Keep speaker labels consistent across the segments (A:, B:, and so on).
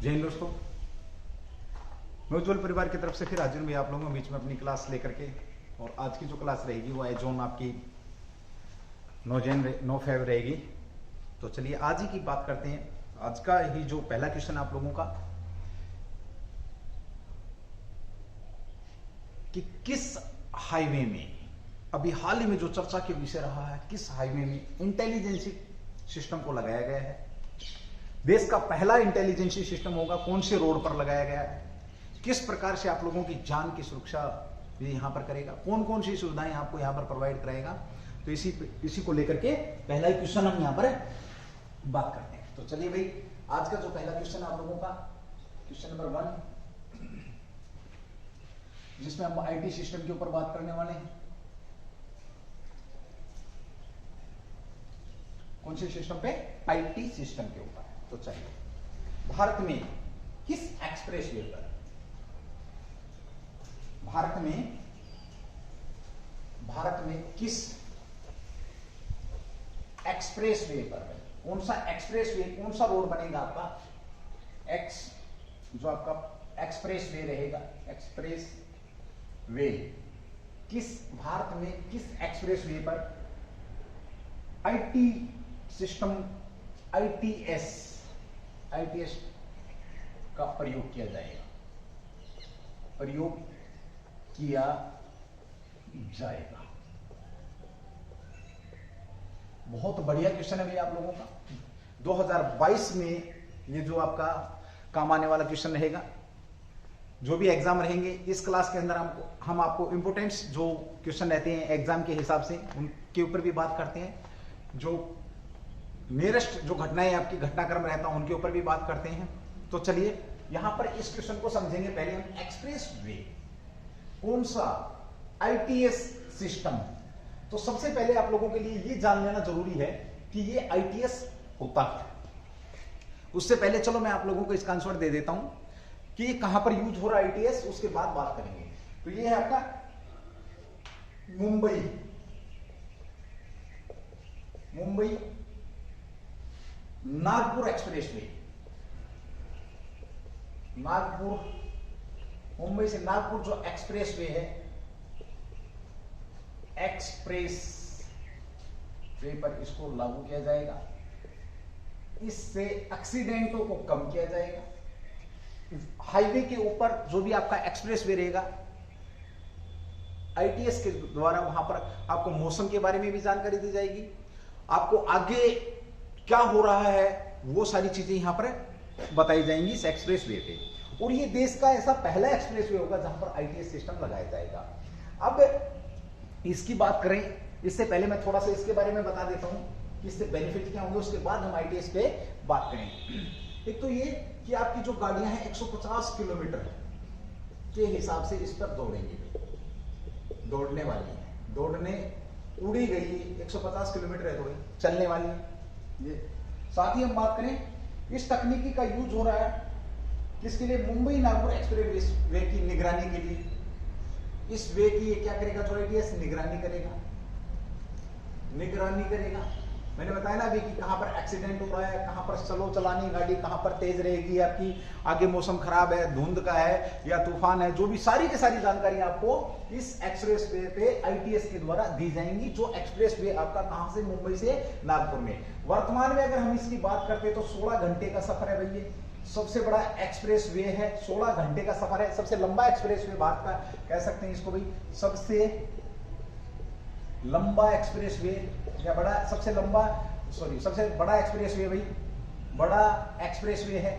A: जय हिंद दोस्तों, मैं उज्ज्वल परिवार की तरफ से फिर हाजिर हूँ आप लोगों के बीच में अपनी क्लास लेकर के। और आज की जो क्लास रहेगी वो है जोन आपकी 9 फेब रहेगी। तो चलिए आज ही की बात करते हैं। आज का ही जो पहला क्वेश्चन आप लोगों का कि किस हाईवे में, अभी हाल ही में जो चर्चा के विषय रहा है, किस हाईवे में इंटेलिजेंसी सिस्टम को लगाया गया है। देश का पहला इंटेलिजेंसी सिस्टम होगा, कौन से रोड पर लगाया गया है, किस प्रकार से आप लोगों की जान की सुरक्षा ये यहां पर करेगा, कौन कौन सी सुविधाएं आपको यहां पर प्रोवाइड कराएगा। तो इसी को लेकर के पहला ही क्वेश्चन हम यहां पर बात करते हैं। तो चलिए भाई, आज का जो पहला क्वेश्चन आप लोगों का क्वेश्चन नंबर 1, जिसमें हम आईटी सिस्टम के ऊपर बात करने वाले हैं। कौन से सिस्टम पे? आईटी सिस्टम के ऊपर। तो चलिए, भारत में किस एक्सप्रेसवे पर, भारत में किस एक्सप्रेसवे पर, कौन सा एक्सप्रेसवे, कौन सा रोड बनेगा आपका, जो आपका एक्सप्रेसवे रहेगा, एक्सप्रेसवे किस, भारत में किस एक्सप्रेसवे पर आईटी सिस्टम, आईटीएस का प्रयोग किया जाएगा, बहुत बढ़िया क्वेश्चन है भैया आप लोगों का। 2022 में ये जो आपका काम आने वाला क्वेश्चन रहेगा। जो भी एग्जाम रहेंगे इस क्लास के अंदर हम आपको इंपोर्टेंट्स जो क्वेश्चन रहते हैं एग्जाम के हिसाब से उनके ऊपर भी बात करते हैं। जो नियरेस्ट जो घटनाएं आपकी घटनाक्रम रहता है उनके ऊपर भी बात करते हैं। तो चलिए यहां पर इस क्वेश्चन को समझेंगे। पहले हम एक्सप्रेस वे, कौन सा आईटीएस सिस्टम। तो सबसे पहले आप लोगों के लिए ये जान लेना जरूरी है कि ये आईटीएस होता है। उससे पहले चलो मैं आप लोगों को इसका आंसर दे देता हूं कि ये कहां पर यूज हो रहा है आईटीएस, उसके बाद बात करेंगे। तो ये है आपका मुंबई नागपुर एक्सप्रेसवे। मुंबई से नागपुर जो एक्सप्रेसवे है, एक्सप्रेसवे पर इसको लागू किया जाएगा। इससे एक्सीडेंटों को कम किया जाएगा। हाईवे के ऊपर जो भी आपका एक्सप्रेसवे रहेगा आईटीएस के द्वारा, वहां पर आपको मौसम के बारे में भी जानकारी दी जाएगी, आपको आगे क्या हो रहा है वो सारी चीजें यहां पर बताई जाएंगी इस एक्सप्रेसवे पे। और ये देश का ऐसा पहला एक्सप्रेसवे होगा जहां पर आईटीएस सिस्टम लगाया जाएगा। अब इसकी बात करें, इससे पहले मैं थोड़ा सा इसके बारे में बता देता हूं कि इससे बेनिफिट क्या होंगे, उसके बाद हम आईटीएस पे बात करेंगे। एक तो ये कि आपकी जो गाड़ियां हैं 150 किलोमीटर के हिसाब से इस पर दौड़ेंगी, दौड़ने वाली है, उड़ी गई 150 किलोमीटर है तो चलने वाली है ये। साथ ही हम बात करें इस तकनीकी का यूज हो रहा है किसके लिए, मुंबई नागपुर एक्सप्रेस वे की निगरानी के लिए। इस वे की ये क्या करेगा, जो आईटीएस निगरानी करेगा। मैंने बताया ना अभी कि कहां पर एक्सीडेंट हो रहा है, कहां पर स्लो चलानी गाड़ी, कहां पर तेज रहेगी आपकी, आगे मौसम खराब है, धुंध का है या तूफान है, जो भी सारी की सारी जानकारी आपको इस एक्सप्रेस वे पे आईटीएस के द्वारा दी जाएंगी। जो एक्सप्रेस वे आपका कहां से, मुंबई से नागपुर में। वर्तमान में अगर हम इसकी बात करते हैं तो 16 घंटे का सफर है भैया। सबसे बड़ा एक्सप्रेस वे है, 16 घंटे का सफर है। सबसे लंबा एक्सप्रेस वे भारत का कह सकते हैं इसको भाई, सबसे लंबा एक्सप्रेस वे या सबसे बड़ा एक्सप्रेस वे भाई, बड़ा एक्सप्रेस वे है।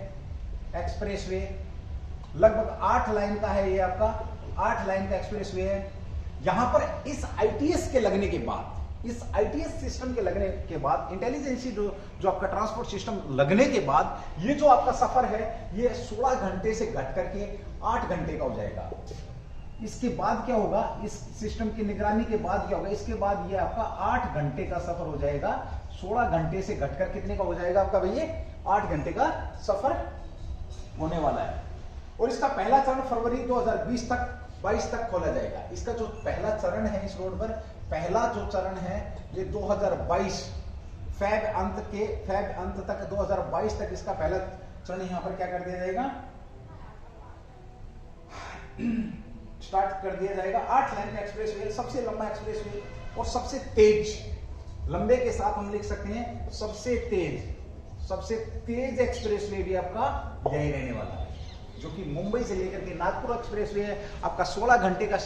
A: एक्सप्रेस वे लगभग 8 लाइन का है, ये आपका 8 लाइन का एक्सप्रेस वे है। यहां पर इस आईटीएस के लगने के बाद, इस आईटीएस सिस्टम के लगने के बाद, इंटेलिजेंसी जो आपका ट्रांसपोर्ट सिस्टम लगने के बाद, ये जो आपका सफर है ये 16 घंटे से घट करके 8 घंटे का हो जाएगा। इसके बाद क्या होगा, इस सिस्टम की निगरानी के बाद क्या होगा, इसके बाद ये आपका 8 घंटे का सफर हो जाएगा। 16 घंटे से घटकर कितने का हो जाएगा आपका भैया, 8 घंटे का सफर होने वाला है। और इसका पहला चरण फरवरी 2022 तक खोला जाएगा। इसका जो पहला चरण है इस रोड पर, पहला जो चरण है ये 2022 फेब अंत तक 2022 तक इसका पहला चलिए यहां पर क्या कर दिया जाएगा, स्टार्ट कर दिया जाएगा। 8 लाइन का एक्सप्रेस वे, सबसे लंबा एक्सप्रेस वे और सबसे तेज, लंबे के साथ हम लिख सकते हैं सबसे तेज एक्सप्रेस वे भी आपका यही रहने वाला है, जो कि मुंबई से लेकर के नागपुर एक्सप्रेस वे है। आपका 16 घंटे का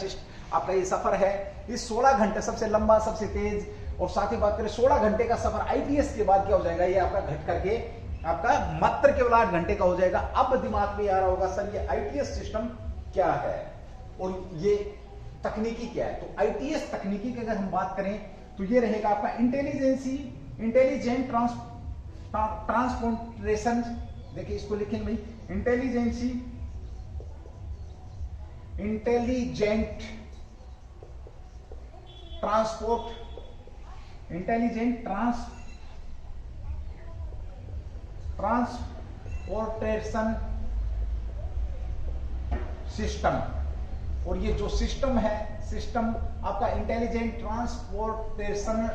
A: आपका ये सफर है। इस 16 घंटे सबसे लंबा, सबसे तेज, और साथ ही बात करें 16 घंटे का सफर आईटीएस के बाद क्या हो जाएगा, ये आपका घट करके आपका मात्र केवल 8 घंटे का हो जाएगा। अब दिमाग में आ रहा होगा सर ये आईटीएस सिस्टम क्या है और ये तकनीकी क्या है। तो आईटीएस तकनीकी की अगर हम बात करें तो ये रहेगा आपका इंटेलिजेंट ट्रांसपोर्टेशन। देखिए इसको लिखेंगे भाई, इंटेलिजेंट ट्रांसपोर्टेशन सिस्टम। और ये जो सिस्टम है, सिस्टम आपका इंटेलिजेंट ट्रांसपोर्टेशन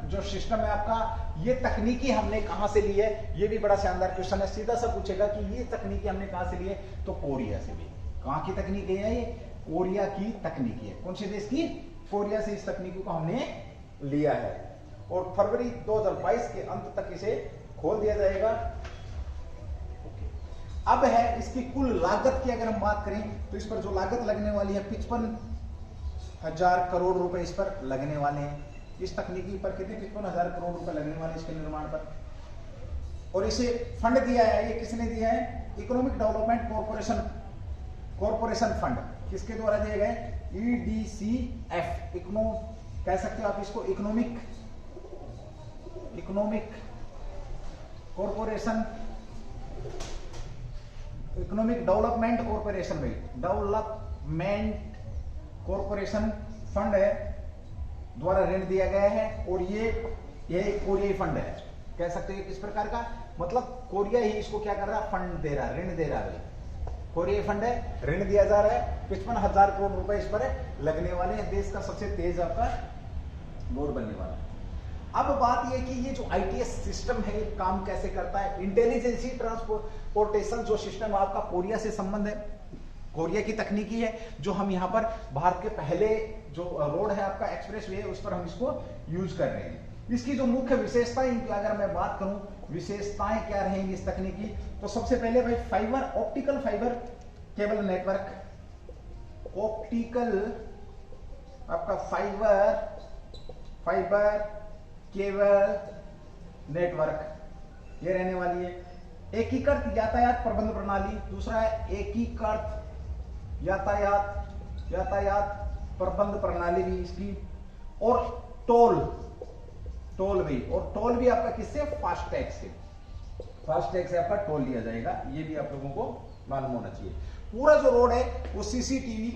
A: जो सिस्टम है आपका, ये तकनीकी हमने कहां से ली है, ये भी बड़ा शानदार क्वेश्चन है। सीधा सा पूछेगा कि ये तकनीकी हमने कहां से ली है, तो कोरिया से ली। कहां की तकनीक है ये, कोरिया की तकनीकी है। कौन से देश की, कोरिया से इस तकनीकी को हमने लिया है। और फरवरी 2022 के अंत तक इसे खोल दिया जाएगा। अब है इसकी कुल लागत की अगर हम बात करें तो इस पर जो लागत लगने वाली है 55,000 करोड़ रुपए इस पर लगने वाले हैं। इस तकनीकी पर कितने 55,000 करोड़ रुपए लगने वाले इसके निर्माण पर। और इसे फंड दिया है, ये किसने दिया है, इकोनॉमिक डेवलपमेंट कॉरपोरेशन फंड। किसके द्वारा दिए गए, EDCF, कह सकते हो आप इसको, economic corporation, economic development corporation भाई, डेवलपमेंट कॉरपोरेशन फंड है द्वारा ऋण दिया गया है। और ये कोरियाई फंड है, कह सकते हैं किस प्रकार का, मतलब कोरिया ही इसको क्या कर रहा है, फंड दे रहा है, ऋण दे रहा है। कोरियाई फंड है, ऋण दिया जा रहा है, 55,000 करोड़ रुपए इस पर लगने वाले हैं। देश का सबसे तेज आपका रोड बनने वाला है। अब बात यह कि ये जो आईटीएस सिस्टम है ये काम कैसे करता है। इंटेलिजेंसी ट्रांसपोर्टेशन जो सिस्टम आपका कोरिया से संबंध है, कोरिया की तकनीकी है, जो हम यहाँ पर भारत के पहले जो रोड है आपका एक्सप्रेस वे है उस पर हम इसको यूज कर रहे हैं। इसकी जो मुख्य विशेषताएं अगर मैं बात करूं, विशेषताएं क्या रहेंगी इस तकनीकी, तो सबसे पहले भाई fibre, optical fibre cable network, optical आपका फाइबर केबल नेटवर्क ये रहने वाली है। एकीकृत यातायात प्रबंध प्रणाली, दूसरा है एकीकृत यातायात प्रबंध प्रणाली भी इसकी। और टोल भी, और टोल भी आपका किससे, फास्टैग से आपका टोल लिया जाएगा। ये भी आप लोगों को मालूम होना चाहिए। पूरा जो रोड है वो सीसीटीवी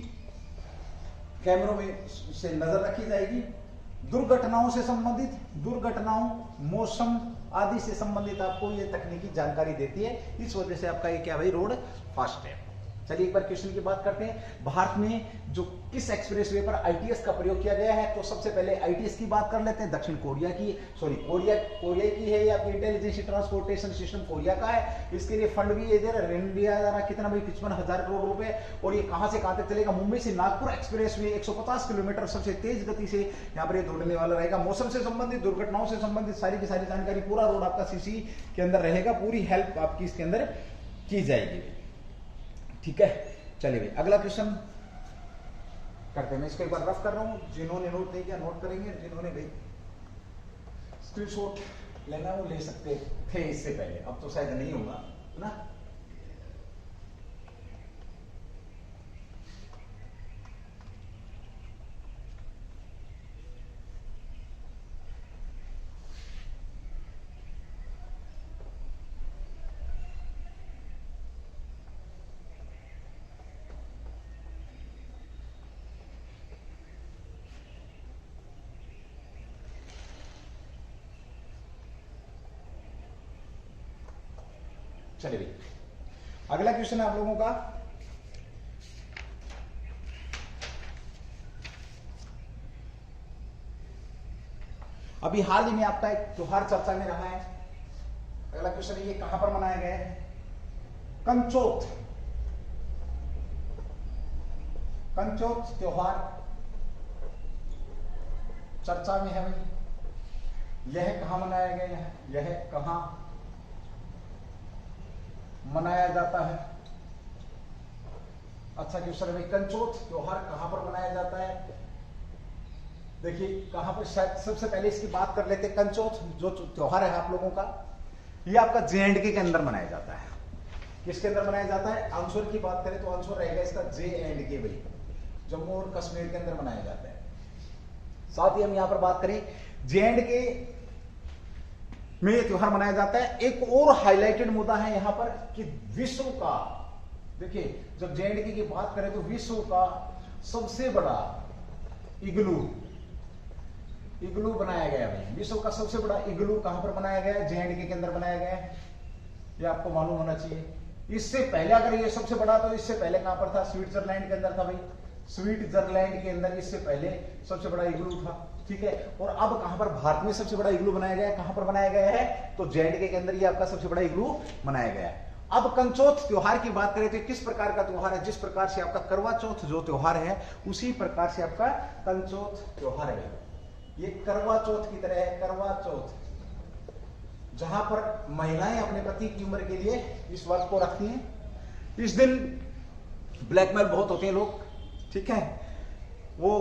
A: कैमरों में से नजर रखी जाएगी। दुर्घटनाओं से संबंधित, मौसम आदि से संबंधित आपको ये तकनीकी जानकारी देती है। इस वजह से आपका ये क्या भाई, रोड फास्ट है। चलिए एक बार क्वेश्चन की बात करते हैं। भारत में जो किस एक्सप्रेसवे पर आईटीएस का प्रयोग किया गया है, तो सबसे पहले आईटीएस की बात कर लेते हैं। दक्षिण कोरिया की, कोरिया की है, ये आपकी इंटेलिजेंस ट्रांसपोर्टेशन सिस्टम कोरिया का है। इसके लिए फंड भी दे रहा है, ऋण दिया जा रहा है, कितना भाई 55,000 करोड़ रुपए। और ये कहां से कहां तक चलेगा, मुंबई से नागपुर एक्सप्रेसवे 150 किलोमीटर सबसे तेज गति से यहाँ पर दौड़ने वाला रहेगा। मौसम से संबंधित, दुर्घटनाओं से संबंधित सारी की सारी जानकारी, पूरा रोड आपका सीसी के अंदर रहेगा, पूरी हेल्प आपकी इसके अंदर की जाएगी। ठीक है, चलिए भाई अगला क्वेश्चन करते हैं। मैं इसको एक बार रफ कर रहा हूं, जिन्होंने नोट नहीं किया नोट करेंगे, जिन्होंने भाई स्क्रीनशॉट लेना वो ले सकते थे इससे पहले, अब तो शायद नहीं होगा ना। चलिए भाई अगला क्वेश्चन है आप लोगों का, अभी हाल ही में आपका एक त्योहार चर्चा में रहा है, अगला क्वेश्चन है, ये कहां पर मनाया गया है? कंचोत। कंचोत त्योहार चर्चा में है भाई। यह कहां मनाया गया है? यह कहां मनाया जाता है? अच्छा क्वेश्चन है भाई, कंचोत त्योहार कहां पर मनाया जाता है? देखिए कहां पर, शायद सबसे पहले इसकी बात कर लेते हैं। कंचोत जो त्योहार है आप लोगों का, ये आपका J&K के अंदर मनाया जाता है। किसके अंदर मनाया जाता है? आंसर की बात करें तो आंसर रहेगा इसका J&K भाई, जम्मू और कश्मीर के अंदर मनाया जाता है। साथ ही हम यहां पर बात करें J&K में ये त्योहार मनाया जाता है। एक और हाईलाइटेड मुद्दा है यहां पर कि विश्व का, देखिए जब J&K की बात करें तो विश्व का सबसे बड़ा इग्लू बनाया गया है। विश्व का सबसे बड़ा इग्लू कहां पर बनाया गया है? J&K के अंदर बनाया गया है। ये आपको मालूम होना चाहिए। इससे पहले अगर ये सबसे बड़ा, तो इससे पहले कहां पर था? स्विट्जरलैंड के अंदर था भाई। स्विट्जरलैंड के अंदर इससे पहले सबसे बड़ा इग्लू था, ठीक है। और अब कहां पर? भारत में सबसे बड़ा इग्लू बनाया गया है। कहां पर बनाया गया है? तो J&K के अंदर ये आपका सबसे बड़ा इग्लू बनाया गया है। अब कंचोत त्योहार की बात करें तो किस प्रकार का त्योहार है? जिस प्रकार से आपका करवा चौथ जो त्योहार है, उसी प्रकार से आपका कंचोत त्योहार है। ये करवा चौथ की तरह है। करवा चौथ, जहां पर महिलाएं अपने पति की उम्र के लिए इस व्रत को रखती हैं। इस दिन ब्लैकमेल बहुत होते हैं लोग, ठीक है। वो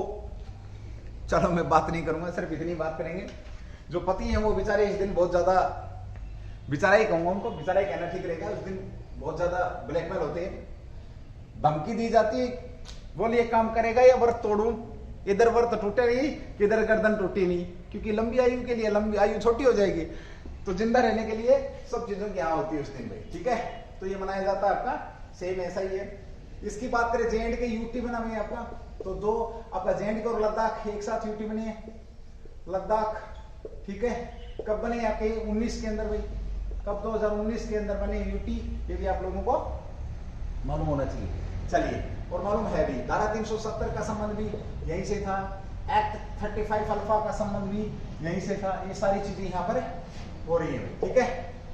A: चलो मैं बात नहीं करूंगा, सिर्फ इतनी बात करेंगे। जो पति हैं वो बेचारे इस दिन बहुत ज्यादा, बेचारा ही कहूंगा उनको, बेचारा ही कहना ठीक रहेगा, उस दिन बहुत ज्यादा ब्लैकमेल होते हैं। धमकी दी जाती है, बोल ये काम करेगा या व्रत तोड़ू, इधर व्रत टूटे नहीं, इधर गर्दन टूटी नहीं, क्योंकि लंबी आयु के लिए, लंबी आयु छोटी हो जाएगी, तो जिंदा रहने के लिए सब चीजों की यहाँ होती है उस दिन भाई, ठीक है। तो ये मनाया जाता है आपका, सेम ऐसा ही है। इसकी बात करें J&K यूटी बना हुई है आपका, तो दो आपका J&K और लद्दाख एक साथ यूटी बनी है। लद्दाख, ठीक है, कब बने आपके? 19 के अंदर भाई। कब? 2019 के अंदर बने यूटी। ये भी आप लोगों को मालूम होना चाहिए। चलिए, और मालूम है भी, धारा 370 का संबंध भी यहीं से था। एक्ट 35 अल्फा का संबंध भी यहीं से था। ये सारी चीजें यहाँ पर हो रही है, ठीक है।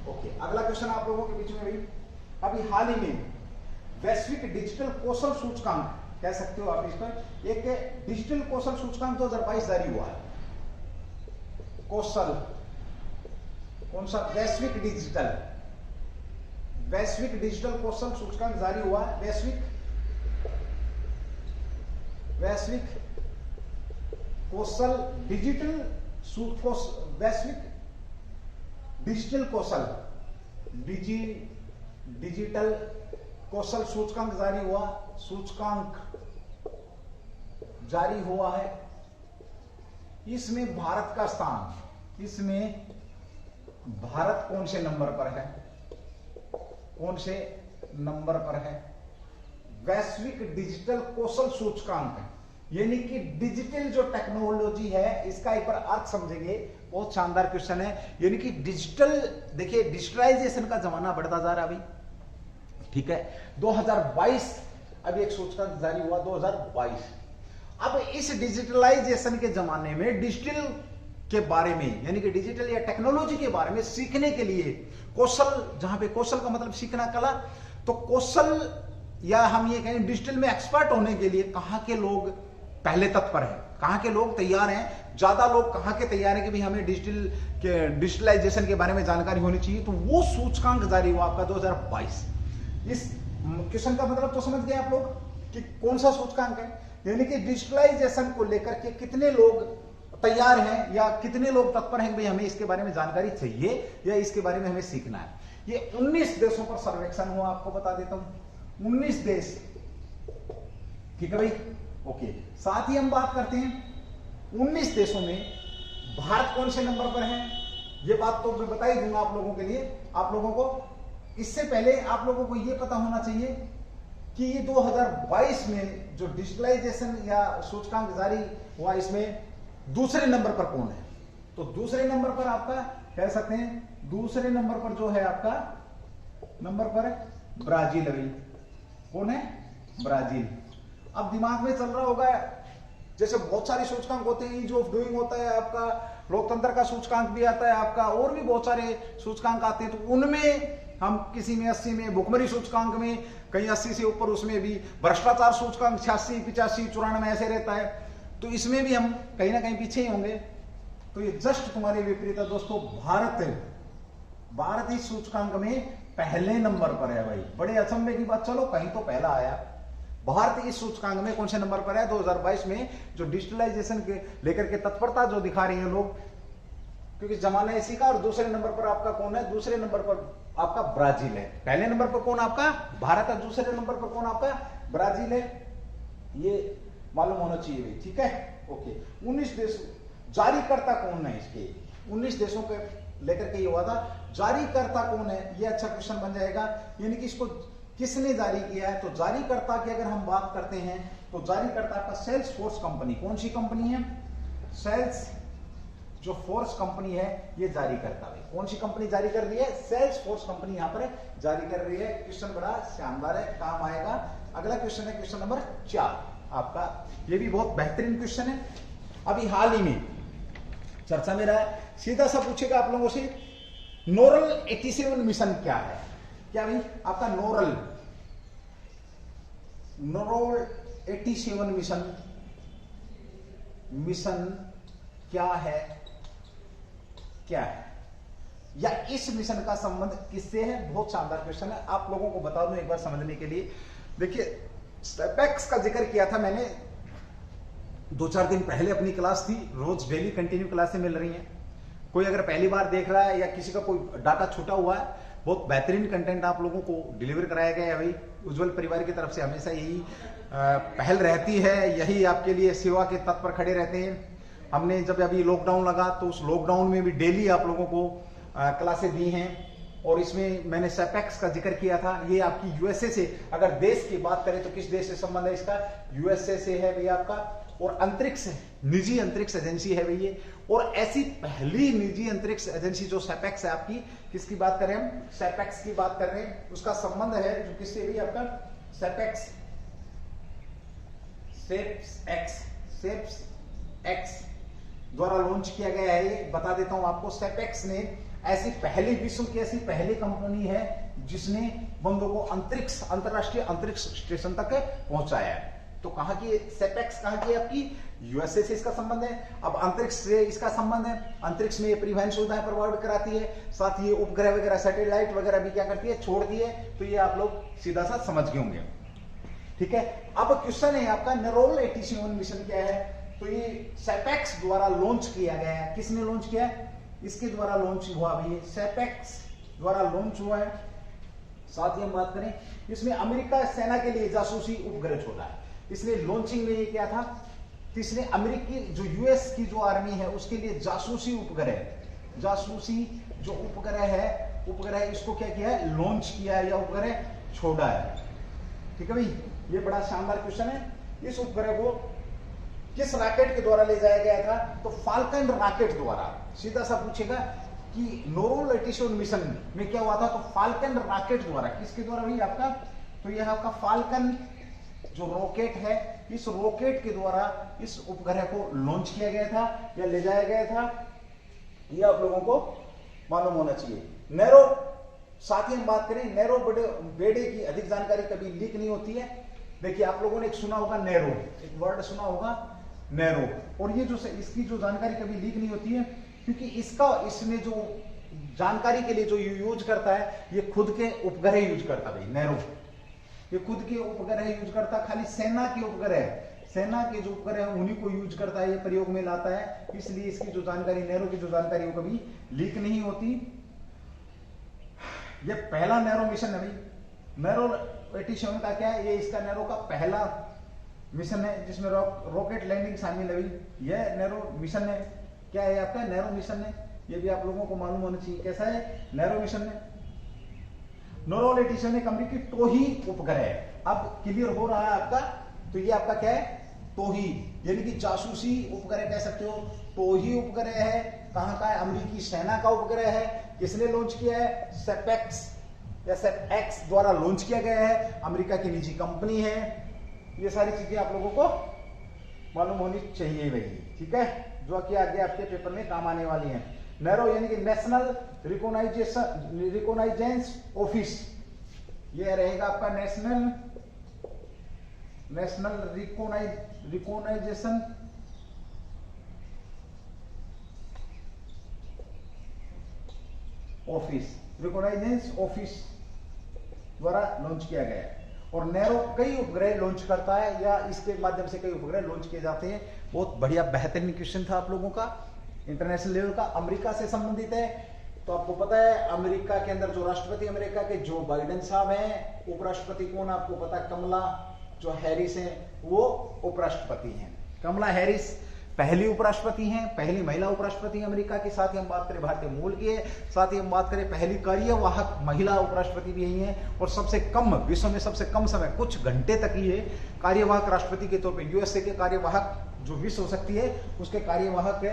A: ओके, अगला क्वेश्चन आप लोगों के बीच में भी, अभी हाल ही में वैश्विक डिजिटल कौशल सूचकांक कह सकते हो आप इसको, एक डिजिटल कौशल सूचकांक 2022 जारी हुआ है। कौशल, कौन सा? वैश्विक डिजिटल कौशल सूचकांक जारी हुआ है। वैश्विक कौशल वैश्विक डिजिटल कौशल सूचकांक जारी हुआ है। इसमें भारत का स्थान, इसमें भारत कौन से नंबर पर है? कौन से नंबर पर है? वैश्विक डिजिटल कौशल सूचकांक, यानी कि डिजिटल जो टेक्नोलॉजी है, इसका एक बार अर्थ समझेंगे, बहुत शानदार क्वेश्चन है। यानी कि डिजिटल, देखिए डिजिटलाइजेशन का जमाना बढ़ता जा रहा है अभी, ठीक है। 2022 अभी एक सूचकांक जारी हुआ, 2022। अब इस डिजिटलाइजेशन के जमाने में डिजिटल के बारे में, यानी कि डिजिटल या टेक्नोलॉजी के बारे में सीखने के लिए कौशल, जहां पे कौशल का मतलब सीखना, कला, तो कौशल या हम ये कहें डिजिटल में एक्सपर्ट होने के लिए कहां के लोग पहले तत्पर हैं, कहां के लोग तैयार हैं, ज्यादा लोग कहां के तैयार हैं कि भाई हमें डिजिटलाइजेशन के बारे में जानकारी होनी चाहिए। तो वो सूचकांक जारी हुआ आपका 2022। इस क्वेश्चन का मतलब तो समझ गए आप लोग कि कौन सा सूचकांक है, यानी कि डिजिटलाइजेशन को लेकर के कितने लोग तैयार हैं या कितने लोग तत्पर हैं कि भाई हमें इसके बारे में जानकारी चाहिए या इसके बारे में हमें सीखना है। ये 19 देशों पर सर्वेक्षण हुआ, आपको बता देता हूं, 19 देश, ठीक है भाई। ओके, साथ ही हम बात करते हैं 19 देशों में भारत कौन से नंबर पर है। ये बात तो मैं बता ही दूंगा आप लोगों के लिए, आप लोगों को। इससे पहले आप लोगों को यह पता होना चाहिए कि ये 2022 में जो डिजिटलाइजेशन या सूचकांक जारी हुआ, इसमें दूसरे नंबर पर कौन है। तो दूसरे नंबर पर आपका कह सकते हैं, दूसरे नंबर पर जो है आपका नंबर पर ब्राजील है। कौन है? ब्राजील। अब दिमाग में चल रहा होगा, जैसे बहुत सारे सूचकांक होते हैं, ईज ऑफ डूइंग होता है आपका, लोकतंत्र का सूचकांक भी आता है आपका, और भी बहुत सारे सूचकांक आते हैं। तो उनमें हम किसी में 80 में, भुखमरी सूचकांक में कहीं 80 से ऊपर, उसमें भी भ्रष्टाचार सूचकांक 86, 85, 94 ऐसे रहता है। तो इसमें भी हम कहीं ना कहीं पीछे ही होंगे। तो ये जस्ट तुम्हारे विपरीत है दोस्तों। भारत इस सूचकांक में पहले नंबर पर है भाई। बड़े अचंभे की बात, चलो कहीं तो पहला आया। भारत इस सूचकांक में कौन से नंबर पर है? 2022 में जो डिजिटलाइजेशन के लेकर के तत्परता जो दिखा रही है लोग, क्योंकि जमाना इसी का। और दूसरे नंबर पर आपका कौन है? दूसरे नंबर पर आपका ब्राजील है। पहले नंबर पर कौन आपका? भारत है। दूसरे नंबर पर कौन आपका? ब्राजील है। ये मालूम होना चाहिए भाई, ठीक है। ओके, 19 देश जारीकर्ता कौन है इसके? 19 देशों के लेकर के ये हुआ था। जारीकर्ता कौन है? ये अच्छा क्वेश्चन बन जाएगा, यानी कि इसको किसने जारी किया है। तो जारीकर्ता की अगर हम बात करते हैं तो जारीकर्ता का सेल्स फोर्स कंपनी, कौन सी कंपनी है? सेल्स जो फोर्स कंपनी है ये जारी करता है। कौन सी कंपनी जारी कर रही है? सेल्स फोर्स कंपनी यहां पर जारी कर रही है। क्वेश्चन बड़ा शानदार है, काम आएगा। अगला क्वेश्चन है क्वेश्चन नंबर 4 आपका। ये भी बहुत बेहतरीन क्वेश्चन है, अभी हाल ही में चर्चा में रहा है। सीधा सा पूछेगा आप लोगों से, नोरल 87 मिशन क्या है? क्या भाई आपका नोरल 87 मिशन क्या है? क्या है, या इस मिशन का संबंध किससे है? बहुत शानदार क्वेश्चन है, आप लोगों को बता दूं एक बार समझने के लिए। देखिए, स्टेपेक्स का जिक्र किया था मैंने 2-4 दिन पहले, अपनी क्लास थी, रोज डेली कंटिन्यू क्लासें मिल रही हैं। कोई अगर पहली बार देख रहा है या किसी का कोई डाटा छूटा हुआ है, बहुत बेहतरीन कंटेंट आप लोगों को डिलीवर कराया गया है भाई। उज्जवल परिवार की तरफ से हमेशा यही पहल रहती है, यही आपके लिए सेवा के तत्पर खड़े रहते हैं। हमने जब अभी लॉकडाउन लगा तो उस लॉकडाउन में भी डेली आप लोगों को क्लासें दी हैं, और इसमें मैंने सेपेक्स का जिक्र किया था। ये आपकी यूएसए से, अगर देश की बात करें तो किस देश से संबंध है इसका? यूएसए से है भैया आपका। और अंतरिक्ष, निजी अंतरिक्ष एजेंसी है भैया। और ऐसी पहली निजी अंतरिक्ष एजेंसी जो सेपेक्स है आपकी, किसकी बात कर रहे हैं हम? सेपेक्स की बात कर रहे हैं। उसका संबंध है जो किससे भी आपका? सेपेक्स एक्स द्वारा लॉन्च किया गया है। ये बता देता हूं आपको, सेपेक्स ने ऐसी पहली, विश्व की ऐसी पहली कंपनी है जिसने बंदों को अंतरिक्ष, अंतरराष्ट्रीय अंतरिक्ष स्टेशन तक पहुंचाया है। तो कहां की सेपेक्स, कहां की आपकी? यूएसए से इसका संबंध है। अब अंतरिक्ष से इसका संबंध है, अंतरिक्ष में ये परिवहन सुविधाएं प्रोवाइड कराती है, साथ ही उपग्रह वगैरह, सैटेलाइट वगैरह भी क्या करती है? छोड़ती है। तो ये आप लोग सीधा सा समझ गए होंगे, ठीक है। अब क्वेश्चन है आपका, नरोल 87 मिशन क्या है? तो ये सेपेक्स द्वारा लॉन्च किया गया है। किसने लॉन्च किया है? इसके द्वारा लॉन्च हुआ भाई, सेपेक्स द्वारा लॉन्च हुआ है। साथ ही हम बात करें, इसमें अमेरिका सेना के लिए जासूसी उपग्रह छोड़ा है। इसलिए लॉन्चिंग में ये क्या था? इसने अमेरिकी जो यूएस की जो आर्मी है उसके लिए जासूसी उपग्रह, जासूसी जो उपग्रह है, उपग्रह इसको क्या किया है? लॉन्च किया है या उपग्रह छोड़ा है, ठीक है भाई। ये बड़ा शानदार क्वेश्चन है। इस उपग्रह को किस रॉकेट के द्वारा ले जाया गया था? तो फाल्कन रॉकेट द्वारा। सीधा सा पूछेगा कि नोरल 87 मिशन में क्या हुआ था? तो फाल्कन रॉकेट द्वारा। किसके द्वारा भी आपका? तो यह आपका फाल्कन जो रॉकेट है, इस रॉकेट के द्वारा इस उपग्रह को लॉन्च किया गया था या ले जाया गया था, ये आप लोगों को मालूम होना चाहिए। नैरो, साथ ही हम बात करें, नैरो बेड़े की अधिक जानकारी कभी लीक नहीं होती है। देखिए, आप लोगों ने एक सुना होगा नैरो, एक वर्ड सुना होगा नैरो, और ये जो इसकी जो जानकारी कभी लीक नहीं होती है, क्योंकि इसमें जो जानकारी के लिए जो यूज करता है, ये खुद के उपग्रह यूज करता है। नैरो ये खुद के उपग्रह यूज करता, खाली सेना के उपग्रह, सेना के जो उपग्रह है उन्हीं को यूज करता है, ये प्रयोग में लाता है। इसलिए इसकी जो जानकारी, नैरो की जो जानकारी, वो कभी लीक नहीं होती। ये पहला नैरो मिशन है भाई। नैरो 87 का क्या है? ये इसका नैरो का पहला मिशन है जिसमें रॉकेट लैंडिंग शामिल है भाई। यह नैरो मिशन है। क्या है आपका? नैरो मिशन है। ये भी आप लोगों को मालूम होना चाहिए। कैसा है? नैरो मिशन है। नोरल 87 एक अमेरिकी टोही उपग्रह है। अब क्लियर हो रहा है आपका। तो ये आपका क्या है? टोही, यानी कि जासूसी उपग्रह कह सकते हो। टोही उपग्रह है। कहां का है? अमेरिकी सेना का उपग्रह है। किसने लॉन्च किया है? सेपेक्स या सेपेक्स द्वारा लॉन्च किया गया है। अमेरिका की निजी कंपनी है। ये सारी चीजें आप लोगों को मालूम होनी चाहिए भाई, ठीक है। जो कि आगे आपके पेपर में काम आने वाली हैं। नैरो यानी कि नेशनल रिकॉग्नाइजेंस ऑफिस, ये रहेगा आपका नेशनल रिकॉग्नाइजेशन ऑफिस द्वारा लॉन्च किया गया है। और नैरो कई उपग्रह लॉन्च करता है या इसके माध्यम से कई उपग्रह लॉन्च किए जाते हैं। बहुत बढ़िया बेहतरीन क्वेश्चन था आप लोगों का, इंटरनेशनल लेवल का, अमेरिका से संबंधित है। तो आपको पता है अमेरिका के अंदर जो राष्ट्रपति अमेरिका के जो बाइडेन साहब हैं, उपराष्ट्रपति कौन आपको पता है, कमला जो हैरिस हैं, वो उपराष्ट्रपति हैं। कमला हैरिस पहली उपराष्ट्रपति हैं, पहली महिला उपराष्ट्रपति अमेरिका की। साथ ही हम बात करें भारतीय मूल की है, साथ ही हम बात करें पहली कार्यवाहक महिला उपराष्ट्रपति भी यही हैं। और सबसे कम, विश्व में सबसे कम समय, कुछ घंटे तक ही कार्यवाहक राष्ट्रपति के तौर पे यूएसए के कार्यवाहक जो विश्व हो सकती है उसके कार्यवाहक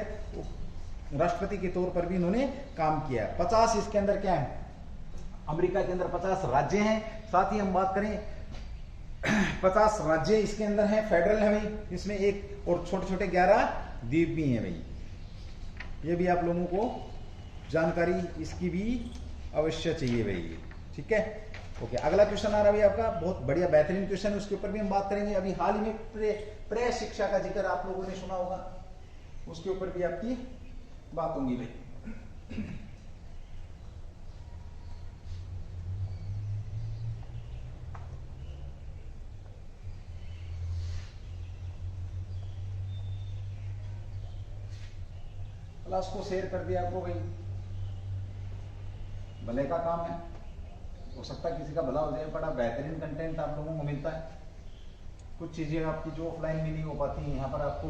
A: राष्ट्रपति के तौर पर भी इन्होंने काम किया। 50 इसके अंदर क्या है, अमेरिका के अंदर 50 राज्य हैं। साथ ही हम बात करें 50 राज्य इसके अंदर हैं, फेडरल है भाई, इसमें एक और छोटे छोटे 11 द्वीप भी हैं भाई। ये भी आप लोगों को जानकारी इसकी भी अवश्य चाहिए भाई, ठीक है। ओके, अगला क्वेश्चन आ रहा है भाई आपका, बहुत बढ़िया बेहतरीन क्वेश्चन है, उसके ऊपर भी हम बात करेंगे। अभी हाल ही में प्रे शिक्षा का जिक्र आप लोगों ने सुना होगा, उसके ऊपर भी आपकी बात होगी भाई। क्लास को शेयर कर दिया आपको भाई, भले का काम है, हो सकता है किसी का भला हो जाए। बड़ा बेहतरीन कंटेंट आप लोगों को मिलता है। कुछ चीजें आपकी जो ऑफलाइन में नहीं हो पाती हैं, यहाँ पर आपको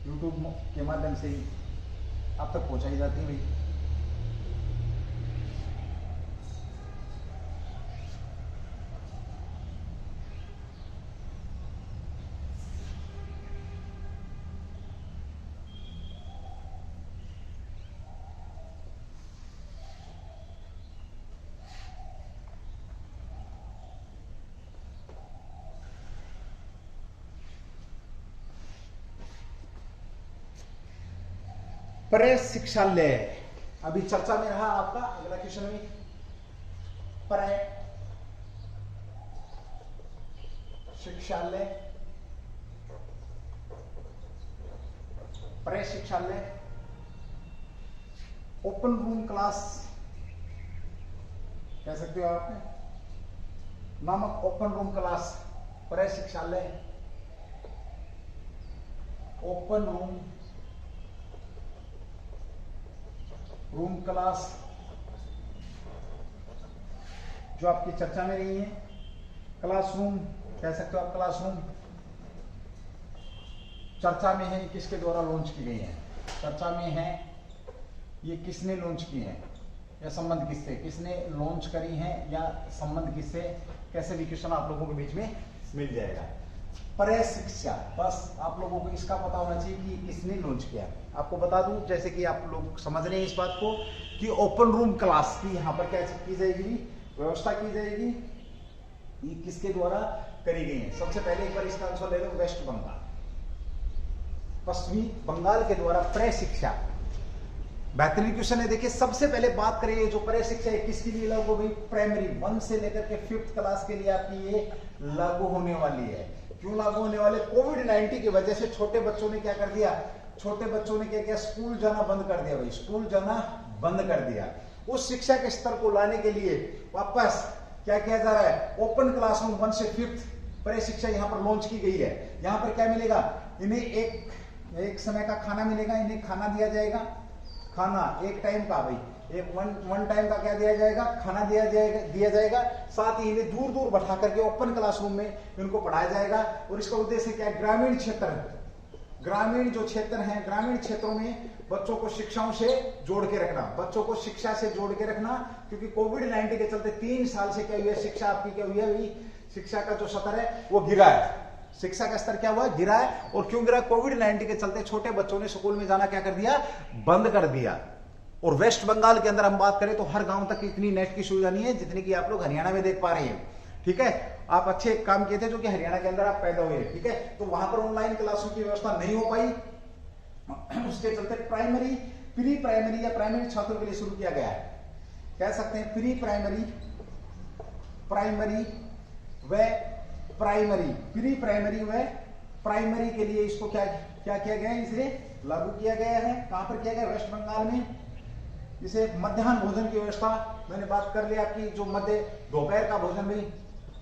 A: यूट्यूब के माध्यम से ही आप तक पहुंचाई जाती है भाई। प्रेस शिक्षालय अभी चर्चा में रहा आपका। अगला क्वेश्चन में शिक्षालय, प्रेस शिक्षालय, ओपन रूम क्लास कह सकते हो आप नामक ओपन रूम क्लास, प्रेस शिक्षालय, ओपन रूम क्लास जो आपकी चर्चा में रही है। क्लासरूम कह सकते हो आप, क्लासरूम चर्चा में है, किसके द्वारा लॉन्च की गई है, चर्चा में है, ये किसने लॉन्च की है या संबंध किससे, किसने लॉन्च करी है या संबंध किससे, कैसे भी क्वेश्चन आप लोगों के बीच में मिल जाएगा। प्रेस शिक्षा, बस आप लोगों को इसका पता होना चाहिए कि किसने लॉन्च किया। आपको बता दूं, जैसे कि आप लोग समझ रहे हैं इस बात को कि ओपन रूम क्लास की यहाँ पर क्या की जाएगी, व्यवस्था की जाएगी, ये किसके द्वारा करी गई है। सबसे पहले एक बार इसका आंसर ले लो, वेस्ट बंगाल, पश्चिमी बंगाल के द्वारा प्रेस शिक्षा। बेहतरीन क्वेश्चन है। देखिए सबसे पहले बात करें जो प्रेस शिक्षा है किसके लिए लागू हो गई, प्राइमरी 1 से लेकर के 5th क्लास के लिए आपकी ये लागू होने वाली है। क्यों लागू होने वाले, कोविड-19 की वजह से छोटे बच्चों ने क्या कर दिया, छोटे बच्चों ने क्या किया, स्कूल जाना बंद कर दिया भाई, स्कूल जाना बंद कर दिया। उस शिक्षा के स्तर को लाने के लिए वापस क्या किया जा रहा है, ओपन क्लासरूम 1 से 5th प्रेस शिक्षा यहाँ पर लॉन्च की गई है। यहाँ पर क्या मिलेगा, इन्हें एक समय का खाना मिलेगा, इन्हें खाना दिया जाएगा, खाना एक टाइम का भाई, एक वन टाइम का क्या दिया जाएगा, खाना दिया जाएगा। साथ ही इन्हें दूर दूर बैठा करके ओपन क्लासरूम में इनको पढ़ाया जाएगा। और इसका उद्देश्य क्या है, ग्रामीण क्षेत्र, ग्रामीण जो क्षेत्र हैं, ग्रामीण क्षेत्रों में बच्चों को शिक्षाओं से जोड़ के रखना, बच्चों को शिक्षा से जोड़ के रखना। क्योंकि कोविड-19 के चलते 3 साल से क्या हुई है, शिक्षा आपकी क्या हुई है, शिक्षा का जो स्तर है वो गिरा है, शिक्षा का स्तर क्या हुआ, गिरा है। और क्यों गिरा, कोविड-19 के चलते छोटे बच्चों ने स्कूल में जाना क्या कर दिया, बंद कर दिया। और वेस्ट बंगाल के अंदर हम बात करें तो हर गांव तक इतनी नेट की सुविधा नहीं है जितनी कि आप लोग हरियाणा में देख पा रहे हैं। ठीक है, आप अच्छे काम किए थे जो कि हरियाणा के अंदर आप पैदा हुए, ठीक है। तो वहां पर ऑनलाइन क्लासों की व्यवस्था नहीं हो पाई, उसके चलते प्राइमरी, प्री प्राइमरी या प्राइमरी छात्रों के लिए शुरू किया गया है। कह सकते हैं प्री प्राइमरी, प्राइमरी व प्राइमरी, प्री प्राइमरी व प्राइमरी के लिए इसको क्या क्या किया गया है, इसे लागू किया गया है। कहां पर किया गया? वेस्ट बंगाल में। इसे मध्याह्न भोजन की व्यवस्था मैंने बात कर लिया आपकी, जो मध्य दोपहर का भोजन भी,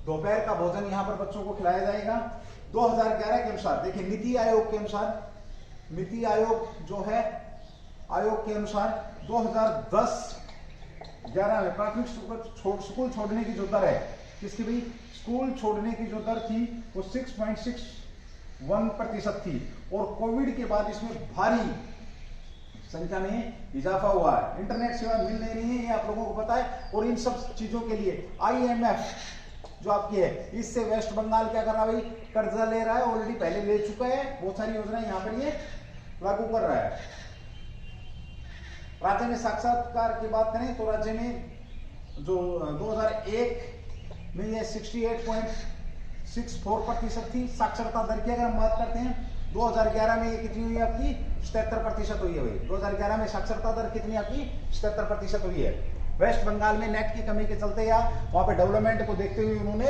A: दोपहर का भोजन यहाँ पर बच्चों को खिलाया जाएगा। 2011 के अनुसार देखिए, नीति आयोग के अनुसार, नीति आयोग जो है, आयोग के अनुसार 2010-11 में प्राथमिक स्कूल छोड़ने की जो दर है, किसकी भाई? स्कूल छोड़ने की जो दर थी वो 6.61% थी, और कोविड के बाद इसमें भारी संख्या में इजाफा हुआ है। इंटरनेट सेवा मिल नहीं रही है, ये आप लोगों को पता है। और इन सब चीजों के लिए IMF जो आपकी है, इससे वेस्ट बंगाल क्या कर रहा है भाई? कर्जा ले रहा है, ऑलरेडी पहले ले चुका है, बहुत सारी योजनाएं यहाँ पर ये लागू कर रहा है। राज्य में साक्षरता की बात करें तो राज्य में जो 2001 में ये 68.64% थी साक्षरता दर की। अगर हम बात करते हैं 2011 में ये कितनी हुई है आपकी? 77% हुई है भाई। 2011 में साक्षरता दर कितनी आपकी? 77% हुई है। वेस्ट बंगाल में नेट की कमी के चलते या वहां पे डेवलपमेंट को देखते हुए उन्होंने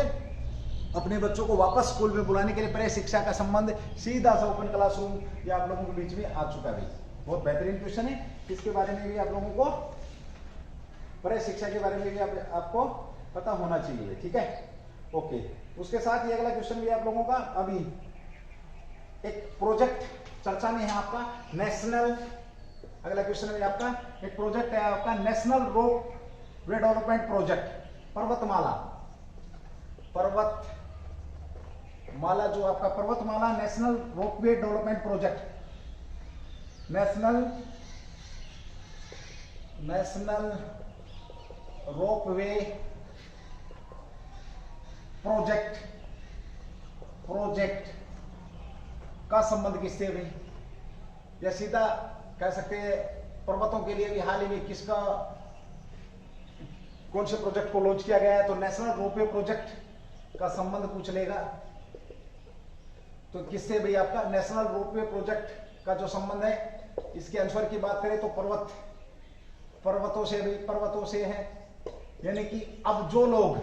A: अपने बच्चों को वापस स्कूल में बुलाने के लिए प्रे शिक्षा का संबंध सीधा सा ओपन क्लासरूम या आप लोगों के बीच में आ चुका है। बहुत बेहतरीन क्वेश्चन है, इसके बारे में भी आप लोगों को, प्रे शिक्षा के बारे में भी आपको पता होना चाहिए। ठीक है, ओके। उसके साथ ये अगला क्वेश्चन भी आप लोगों का, अभी एक प्रोजेक्ट चर्चा में है आपका, नेशनल, अगला क्वेश्चन में आपका एक प्रोजेक्ट है आपका, नेशनल रोप वे डेवलपमेंट प्रोजेक्ट, पर्वतमाला, पर्वतमाला जो आपका पर्वतमाला national ropeway development project, national ropeway project का संबंध किससे है भाई? या सीधा कह सकते हैं पर्वतों के लिए भी हाल ही में किसका, कौन से प्रोजेक्ट को लॉन्च किया गया है? तो नेशनल रोपवे प्रोजेक्ट का संबंध पूछ लेगा। तो किससे भाई? आपका नेशनल रोपवे प्रोजेक्ट का जो संबंध है, इसके आंसर की बात करें तो पर्वतों से भाई, पर्वतों से है। यानी कि अब जो लोग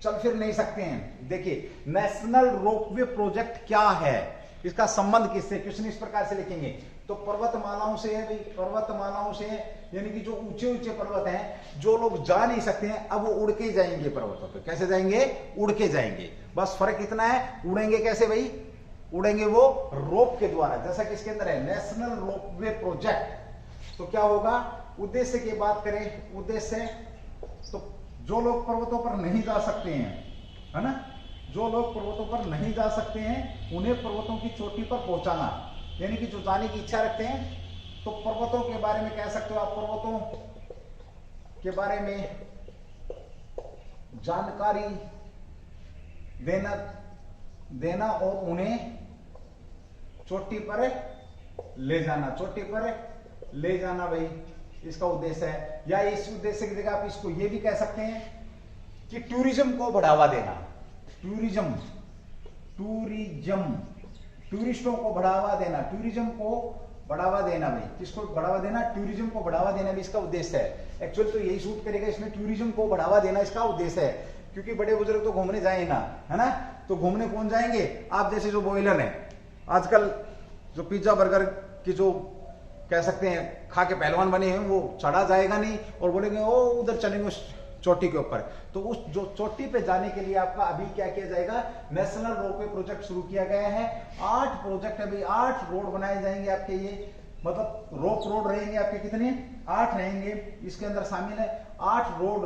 A: चल फिर नहीं सकते हैं, देखिए नेशनल रोपवे प्रोजेक्ट क्या है, इसका संबंध किससे? क्वेश्चन इस प्रकार से लिखेंगे तो पर्वतमालाओं से है भाई, पर्वतमालाओं से है। यानी कि जो ऊंचे ऊंचे पर्वत हैं, जो लोग जा नहीं सकते हैं, अब वो उड़ के जाएंगे पर्वतों पे। कैसे जाएंगे? उड़ के जाएंगे। बस फर्क इतना है, उड़ेंगे कैसे भाई? उड़ेंगे वो रोप के द्वारा, जैसा कि इसके अंदर है नेशनल रोपवे प्रोजेक्ट। तो क्या होगा? उद्देश्य की बात करें, उद्देश्य तो जो लोग पर्वतों पर नहीं जा सकते हैं, है ना, जो लोग पर्वतों पर नहीं जा सकते हैं उन्हें पर्वतों की चोटी पर पहुंचाना। यानी कि जो जाने की इच्छा रखते हैं, तो पर्वतों के बारे में कह सकते हो आप, पर्वतों के बारे में जानकारी देना और उन्हें चोटी पर ले जाना, चोटी पर ले जाना भाई, इसका उद्देश्य है। या इस उद्देश्य की जगह आप इसको ये भी कह सकते हैं कि टूरिज्म को बढ़ावा देना, टूरिस्टों को बढ़ावा देना, टूरिज्म को बढ़ावा देना भाई। किसको बढ़ावा देना? टूरिज्म को बढ़ावा देना भी इसका उद्देश्य है। एक्चुअली तो यही सूट करेगा इसमें, टूरिज्म को बढ़ावा देना इसका उद्देश्य है, क्योंकि बड़े बुजुर्ग तो घूमने जाए ना, है ना। तो घूमने कौन जाएंगे? आप जैसे जो बॉयलर है, आजकल जो पिज्जा बर्गर की जो कह सकते हैं खा के पहलवान बने हैं, वो चढ़ा जाएगा नहीं और बोलेंगे ओ उधर चलेंगे चोटी के ऊपर। तो उस जो चोटी पे जाने के लिए आपका अभी क्या किया जाएगा? नेशनल रोपवे प्रोजेक्ट शुरू किया गया है। 8 प्रोजेक्ट अभी, 8 रोड बनाए जाएंगे आपके, ये मतलब रोप रोड रहेंगे आपके, कितने? 8 रहेंगे, इसके अंदर शामिल है 8 रोड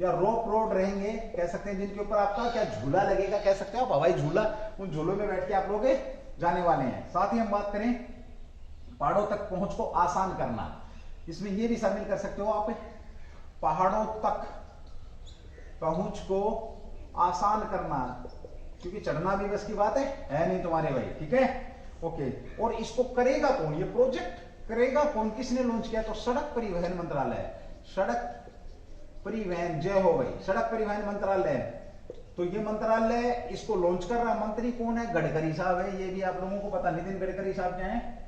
A: या रोप रोड रहेंगे, कह सकते हैं, जिनके ऊपर आपका क्या झूला लगेगा, कह सकते हैं आप, हवाई झूला। उन झूलों में बैठ के आप लोग जाने वाले हैं। साथ ही हम बात करें पहाड़ों तक पहुंच को आसान करना, इसमें ये भी शामिल कर सकते हो आप, पहाड़ों तक पहुंच को आसान करना, क्योंकि चढ़ना भी बस की बात है नहीं तुम्हारे भाई। ठीक है, ओके। और इसको करेगा कौन? ये प्रोजेक्ट करेगा कौन? किसने लॉन्च किया? तो सड़क परिवहन मंत्रालय, सड़क परिवहन, जय हो भाई, सड़क परिवहन मंत्रालय। तो ये मंत्रालय इसको लॉन्च कर रहा, मंत्री कौन है? गडकरी साहब है। ये भी आप लोगों को पता, नितिन गडकरी साहब क्या है?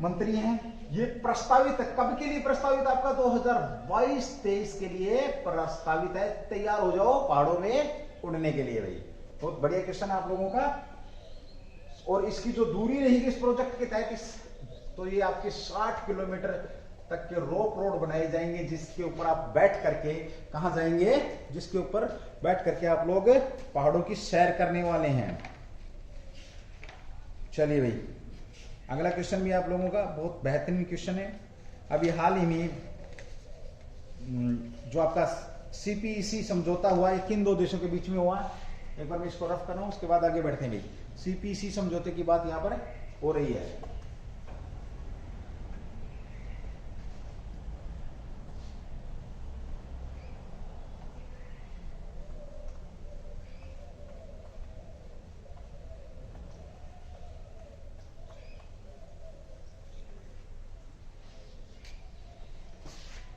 A: मंत्री हैं। ये प्रस्तावित कब के लिए प्रस्तावित, आपका 2022-23 के लिए प्रस्तावित है। तैयार हो जाओ पहाड़ों में उड़ने के लिए भाई। बहुत बढ़िया क्वेश्चन है आप लोगों का। और इसकी जो दूरी रहेगी इस प्रोजेक्ट के तहत, तो ये आपके 60 किलोमीटर तक के रोप रोड बनाए जाएंगे, जिसके ऊपर आप बैठ करके कहां जाएंगे, जिसके ऊपर बैठ करके आप लोग पहाड़ों की सैर करने वाले हैं। चलिए भाई, अगला क्वेश्चन भी आप लोगों का बहुत बेहतरीन क्वेश्चन है। अभी हाल ही में जो आपका सीपीईसी समझौता हुआ है, किन दो देशों के बीच में हुआ, एक बार मैं इसको रफ कर रहा हूं, उसके बाद आगे बढ़ते हैं भाई। सीपीईसी समझौते की बात यहां पर हो रही है।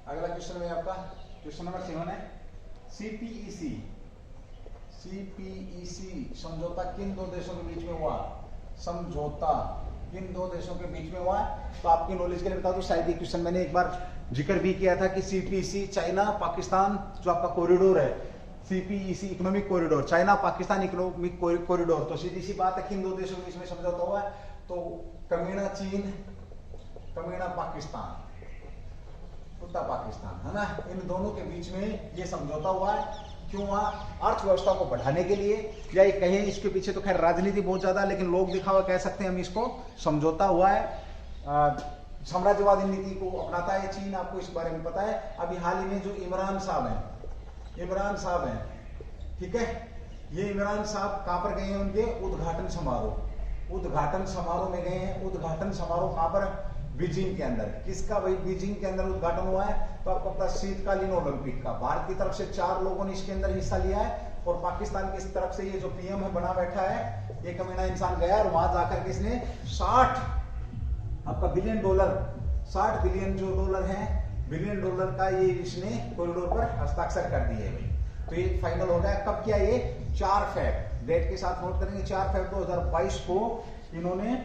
A: अगला क्वेश्चन में आपका क्वेश्चन नंबर 7 है। सीपीईसी समझौता किन दो देशों के बीच में हुआ, समझौता किन दो देशों के बीच में हुआ। तो आपकी नॉलेज के लिए बता दूं, शायद ये क्वेश्चन मैंने एक बार जिक्र भी किया था कि सीपीईसी चाइना पाकिस्तान जो आपका कॉरिडोर है, CPEC economic corridor, China Pakistan economic corridor, तो सीधी सी बात है किन दो देशों के बीच में समझौता हुआ है, तो कमीना चीन, कमीना पाकिस्तान, उत्तर पाकिस्तान, है ना, इन दोनों के बीच में ये समझौता हुआ है। क्यों हुआ, अर्थव्यवस्था को बढ़ाने के लिए, या ये कहें इसके पीछे तो खैर राजनीति बहुत ज्यादा, लेकिन लोग दिखावा कह सकते हैं हम इसको। समझौता हुआ है, साम्राज्यवादी नीति को अपनाता है चीन, आपको इस बारे में पता है। अभी हाल ही में जो इमरान साहब हैं, ठीक है, ये इमरान साहब कहां पर गए हैं, उनके उद्घाटन समारोह में गए हैं। उद्घाटन समारोह कहां पर, बीजिंग के अंदर। किसका भाई, बीजिंग के अंदर उद्घाटन हुआ है। तो आपको पता है शीतकालीन ओलंपिक का, भारत की तरफ से 4 लोगों ने इसके अंदर हिस्सा लिया है, और पाकिस्तान की तरफ से ये जो पीएम है बना बैठा है, एक कमीना इंसान गया और वहां जाकर के इसने 60 आपका बिलियन डॉलर, 60 बिलियन जो डॉलर है, बिलियन डॉलर का ये इसने कॉरिडोर पर हस्ताक्षर कर दिए भाई। तो ये फाइनल हो गया। कब किया ये, 4 फेब, डेट के साथ नोट करेंगे, 4 फेब 2022 को इन्होंने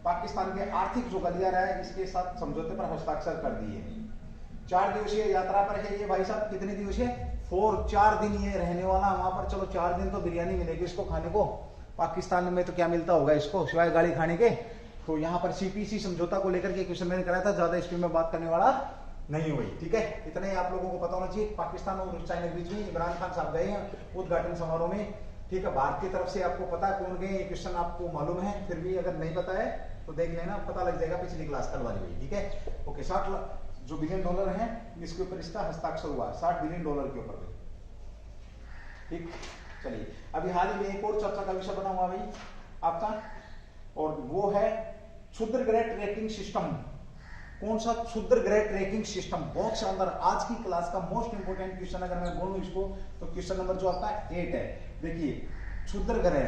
A: पाकिस्तान के आर्थिक जो गलियारा है इसके साथ समझौते पर हस्ताक्षर कर दिए। 4 दिवसीय यात्रा पर है ये भाई साहब। कितने दिवसीय, 4 दिन ये रहने वाला वहां पर। चलो 4 दिन तो बिरयानी मिलेगी इसको खाने को, पाकिस्तान में तो क्या मिलता होगा इसको सिवाय गाड़ी खाने के। तो यहाँ पर सीपीईसी समझौता को लेकर के क्वेश्चन मैंने कराया था, ज्यादा इस पे मैं बात करने वाला नहीं हुई, ठीक है। इतना ही आप लोगों को पता होना चाहिए। पाकिस्तान और चाइना के बीच में इमरान खान साहब गए हैं उद्घाटन समारोह में, ठीक है। भारत की तरफ से आपको पता है कौन गए, ये क्वेश्चन आपको मालूम है, फिर भी अगर नहीं पता है तो देख लेना, पता लग जाएगा, पिछली क्लास करवाई हुई, ठीक है। ओके, 60 जो बिलियन डॉलर है इसके ऊपर इसका हस्ताक्षर हुआ, 60 बिलियन डॉलर के ऊपर, ठीक। चलिए, अभी हाल ही में एक और चर्चा का विषय बना हुआ भाई आपका, और वो है क्षुद्र ग्रह ट्रैकिंग सिस्टम। कौन सा, क्षुद्र ग्रह ट्रैकिंग सिस्टम। बहुत शानदार, आज की क्लास का मोस्ट इंपोर्टेंट क्वेश्चन अगर मैं बोलूं इसको, तो क्वेश्चन नंबर जो आपका 8 है। देखिए, क्षुद्र ग्रह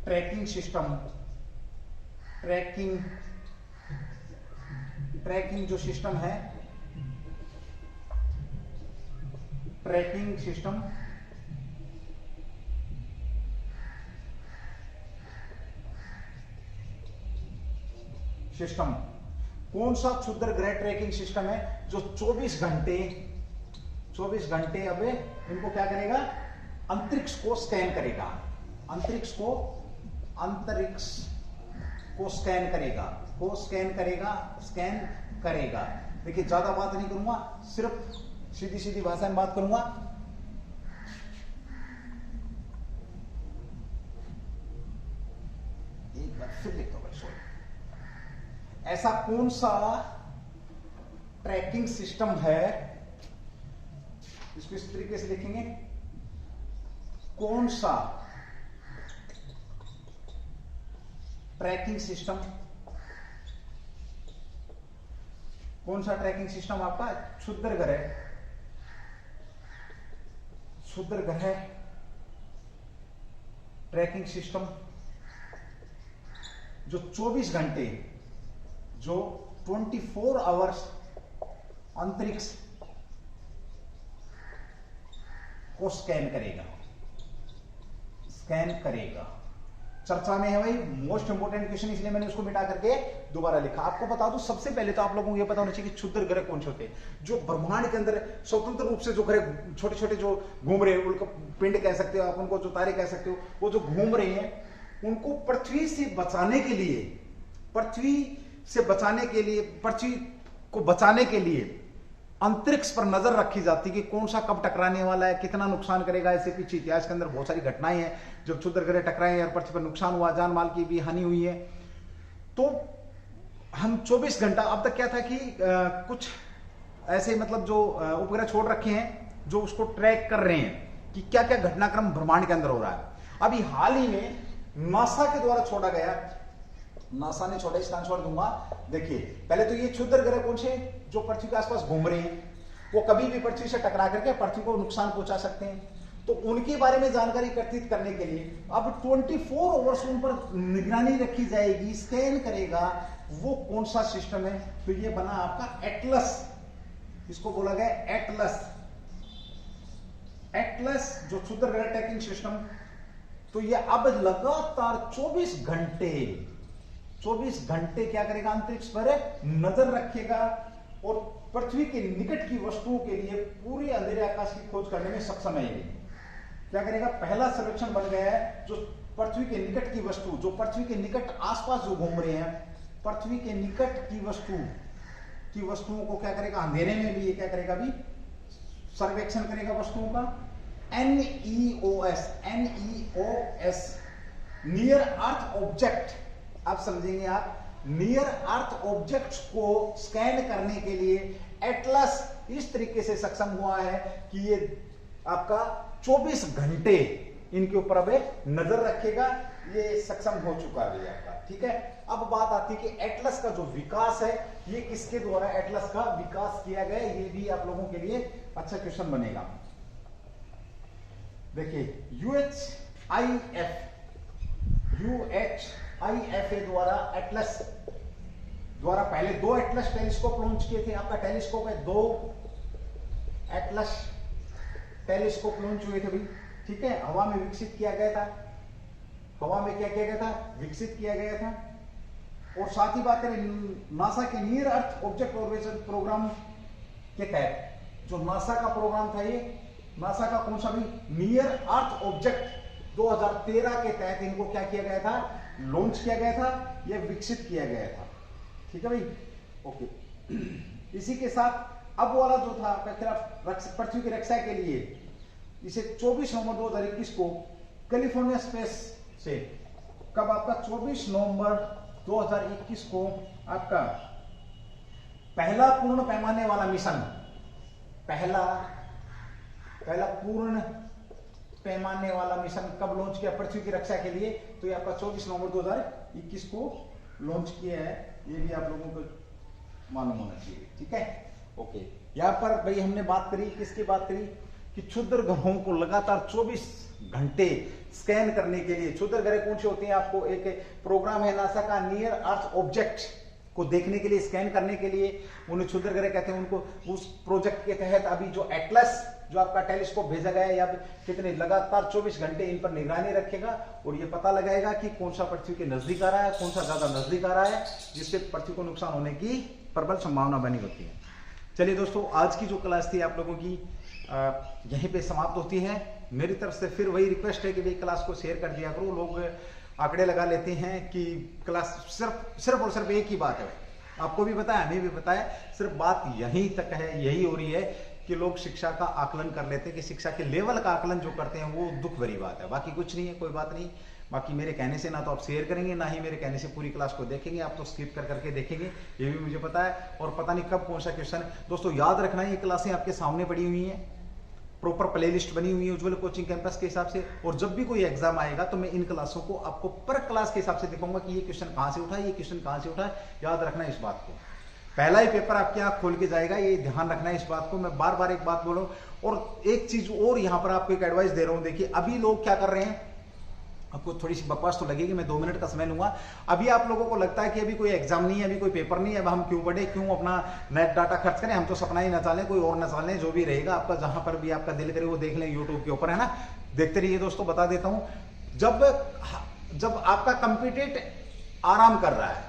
A: ट्रैकिंग सिस्टम, ट्रैकिंग जो सिस्टम है, ट्रैकिंग सिस्टम कौन सा क्षुद्र ग्रह ट्रैकिंग सिस्टम है जो 24 घंटे अब इनको क्या करेगा, अंतरिक्ष को स्कैन करेगा, अंतरिक्ष को स्कैन करेगा। देखिए, ज्यादा बात नहीं करूंगा, सिर्फ सीधी भाषा में बात करूंगा। एक बार फिर लिखता हूं, ऐसा कौन सा ट्रैकिंग सिस्टम है, इसको इस तरीके से लिखेंगे, कौन सा ट्रैकिंग सिस्टम, आपका क्षुद्र ग्रह ट्रैकिंग सिस्टम जो 24 घंटे, जो 24 आवर्स अंतरिक्ष को स्कैन करेगा। चर्चा में है भाई, मोस्ट इंपोर्टेंट क्वेश्चन, इसलिए मैंने उसको मिटा करके दोबारा लिखा। आपको बता दूं, सबसे पहले तो आप लोगों को ये पता होना चाहिए कि क्षुद्र ग्रह कौन से होते हैं, जो ब्रह्मांड के अंदर स्वतंत्र रूप से जो ग्रह छोटे छोटे जो घूम रहे हैं, उनको पिंड कह सकते हो आप, उनको जो तारे कह सकते हो, वो जो घूम रहे हैं, उनको पृथ्वी से बचाने के लिए, पृथ्वी से बचाने के लिए, पृथ्वी को बचाने के लिए अंतरिक्ष पर नजर रखी जाती है कि कौन सा कब टकराने वाला है, कितना नुकसान करेगा। ऐसे पीछे इतिहास के अंदर बहुत सारी घटनाएं हैं, जब क्षुद्र ग्रह टकराए और पृथ्वी पर नुकसान हुआ, जान माल की भी हानि हुई है। तो हम 24 घंटा, अब तक क्या था कि कुछ ऐसे मतलब जो उपग्रह छोड़ रखे हैं जो उसको ट्रैक कर रहे हैं कि क्या क्या घटनाक्रम ब्रह्मांड के अंदर हो रहा है। अभी हाल ही में नासा के द्वारा छोड़ा गया, नासा ने छोड़ा, इसका आंसर दूंगा। देखिए पहले तो ये क्षुद्र ग्रह कौन से, जो पृथ्वी के आसपास घूम रहे हैं, वो कभी भी पृथ्वी से टकरा करके पृथ्वी को नुकसान पहुंचा सकते हैं। तो उनके बारे में जानकारी एकत्रित करने के लिए अब 24 आवर्स उन पर निगरानी रखी जाएगी, स्कैन करेगा वो कौन सा सिस्टम है। तो ये बना आपका एटलस, इसको बोला गया एटलस, एटलस जो क्षुद्र ग्रह ट्रैकिंग सिस्टम। तो ये अब लगातार 24 घंटे क्या करेगा, अंतरिक्ष पर नजर रखेगा और पृथ्वी के निकट की वस्तुओं के लिए पूरे अंधेरे आकाश की खोज करने में सक्षम है। क्या करेगा, पहला सर्वेक्षण बन गया है जो पृथ्वी के निकट की वस्तु, जो पृथ्वी के निकट आसपास जो घूम रहे हैं, पृथ्वी के निकट की वस्तुओं को क्या करेगा, अंधेरे में भी ये क्या करेगा, भी सर्वेक्षण करेगा वस्तुओं का। NEOS, नियर अर्थ ऑब्जेक्ट, आप समझेंगे आप, नियर अर्थ ऑब्जेक्ट्स को स्कैन करने के लिए एटलस इस तरीके से सक्षम हुआ है कि ये आपका 24 घंटे इनके ऊपर अब नजर रखेगा, ये सक्षम हो चुका है आपका। ठीक है, अब बात आती है कि एटलस का जो विकास है, ये किसके द्वारा एटलस का विकास किया गया, ये भी आप लोगों के लिए अच्छा क्वेश्चन बनेगा। देखिए UHIFA द्वारा, एटलस द्वारा पहले 2 एटलस टेलीस्कोप लॉन्च किए थे। आपका टेलीस्कोप है, 2 एटलस टेलीस्कोप लॉन्च हुए थे भाई। ठीक है, हवा में विकसित किया गया था, हवा में क्या किया गया था, विकसित किया गया था। और साथ ही बात करें नासा के near earth object observation program के तहत, जो नासा का प्रोग्राम था, ये नासा का कौन सा भी, नियर अर्थ ऑब्जेक्ट 2013 के तहत इनको क्या किया गया था, लॉन्च किया गया था, यह विकसित किया गया था। ठीक है भाई, ओके। इसी के साथ अब वाला जो था पृथ्वी की रक्षा के लिए, इसे 24 नवंबर 2021 को कैलिफोर्निया स्पेस से, कब आपका 24 नवंबर 2021 को आपका पहला पूर्ण पैमाने वाला मिशन, पहला पूर्ण पैमाने वाला मिशन कब लॉन्च किया पृथ्वी की रक्षा के लिए, तो ये आपका 24 नवंबर 2021 को लॉन्च किया है। ये भी आप लोगों को मालूम होना चाहिए। ठीक है, ओके। यहां पर भाई हमने बात करी, किसकी बात करी, कि क्षुद्र ग्रहों को लगातार 24 घंटे स्कैन करने के लिए, क्षुद्र ग्रह कौन से होते हैं, आपको एक प्रोग्राम है नासा का, नियर अर्थ ऑब्जेक्ट को देखने के लिए, स्कैन करने के लिए, उन्हें क्षुद्र ग्रह कहते हैं उनको। उस प्रोजेक्ट के तहत अभी जो एटलस, जो आपका टेलीस्कोप भेजा गया है, या कितने लगातार 24 घंटे इन पर निगरानी रखेगा और ये पता लगाएगा कि कौन सा पृथ्वी के नजदीक आ रहा है, कौन सा ज्यादा नजदीक आ रहा है, जिससे पृथ्वी को नुकसान होने की प्रबल संभावना बनी होती है। चलिए दोस्तों, आज की जो क्लास थी आप लोगों की यहीं पे समाप्त होती है। मेरी तरफ से फिर वही रिक्वेस्ट है कि भाई क्लास को शेयर कर दिया करो। लोग आंकड़े लगा लेते हैं कि क्लास सिर्फ और सिर्फ एक ही बात है, आपको भी पता है, हमें भी पता है, सिर्फ बात यहीं तक है, यही हो रही है कि लोग शिक्षा का आकलन कर लेते हैं, कि शिक्षा के लेवल का आकलन जो करते हैं वो दुख भरी बात है, बाकी कुछ नहीं है, कोई बात नहीं। बाकी मेरे कहने से ना तो आप शेयर करेंगे, ना ही मेरे कहने से पूरी क्लास को देखेंगे, आप तो स्किप कर करके देखेंगे, ये भी मुझे पता है। और पता नहीं कब कौन सा क्वेश्चन है। दोस्तों याद रखना, ये क्लासें आपके सामने पड़ी हुई हैं, प्रॉपर प्लेलिस्ट बनी हुई है उज्ज्वल कोचिंग कैंपस के हिसाब से, और जब भी कोई एग्जाम आएगा तो मैं इन क्लासों को आपको पर क्लास के हिसाब से दिखाऊंगा कि ये क्वेश्चन कहां से उठा है, ये क्वेश्चन कहां से उठा है। याद रखना इस बात को, पहला ही पेपर आपके आंख खोल के जाएगा, ये ध्यान रखना है इस बात को। मैं बार बार एक बात बोल रहा हूं। और एक चीज और यहां पर आपको एक एडवाइस दे रहा हूं, देखिए अभी लोग क्या कर रहे हैं, आपको थोड़ी सी बकवास तो लगेगी, मैं 2 मिनट का समय लूंगा। अभी आप लोगों को लगता है कि अभी कोई एग्जाम नहीं है, अभी कोई पेपर नहीं है, अब हम क्यों पढ़े, क्यों अपना नेट डाटा खर्च करें, हम तो सपना ही नचा लें, कोई और नचा लें, जो भी रहेगा आपका, जहां पर भी आपका दिल करे वो देख लें, यूट्यूब के ऊपर है ना, देखते रहिए दोस्तों। बता देता हूं, जब जब आपका कंपीटेट आराम कर रहा है,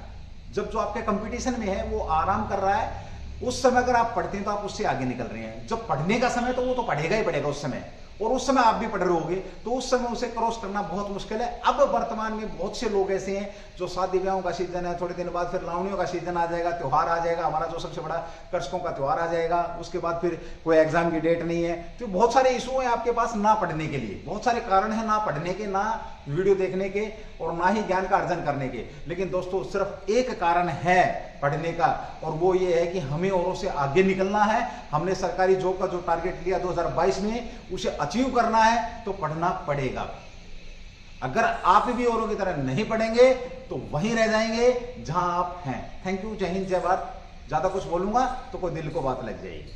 A: जब जो आपके कंपटीशन में है वो आराम कर रहा है, उस समय अगर आप पढ़ते हैं तो आप उससे आगे निकल रहे हैं। जब पढ़ने का समय तो वो तो पढ़ेगा ही पढ़ेगा उस समय, और उस समय आप भी पढ़ रहे होगे, तो उस समय उसे क्रॉस करना बहुत मुश्किल है। अब वर्तमान में बहुत से लोग ऐसे हैं जो शादी ब्याहों का सीजन है, थोड़े दिन बाद फिर लावणियों का सीजन आ जाएगा, त्योहार आ जाएगा, हमारा जो सबसे बड़ा कृषकों का त्योहार आ जाएगा, उसके बाद फिर कोई एग्जाम की डेट नहीं है। तो बहुत सारे इशू हैं आपके पास ना पढ़ने के लिए, बहुत सारे कारण हैं ना पढ़ने के, ना वीडियो देखने के, और ना ही ज्ञान का अर्जन करने के। लेकिन दोस्तों सिर्फ एक कारण है पढ़ने का, और वो ये है कि हमें औरों से आगे निकलना है। हमने सरकारी जॉब का जो टारगेट लिया 2022 में, उसे अचीव करना है तो पढ़ना पड़ेगा। अगर आप भी औरों की तरह नहीं पढ़ेंगे तो वहीं रह जाएंगे जहां आप हैं। थैंक यू, जय हिंद, जय भारत। ज्यादा कुछ बोलूंगा तो कोई दिल को बात लग जाएगी।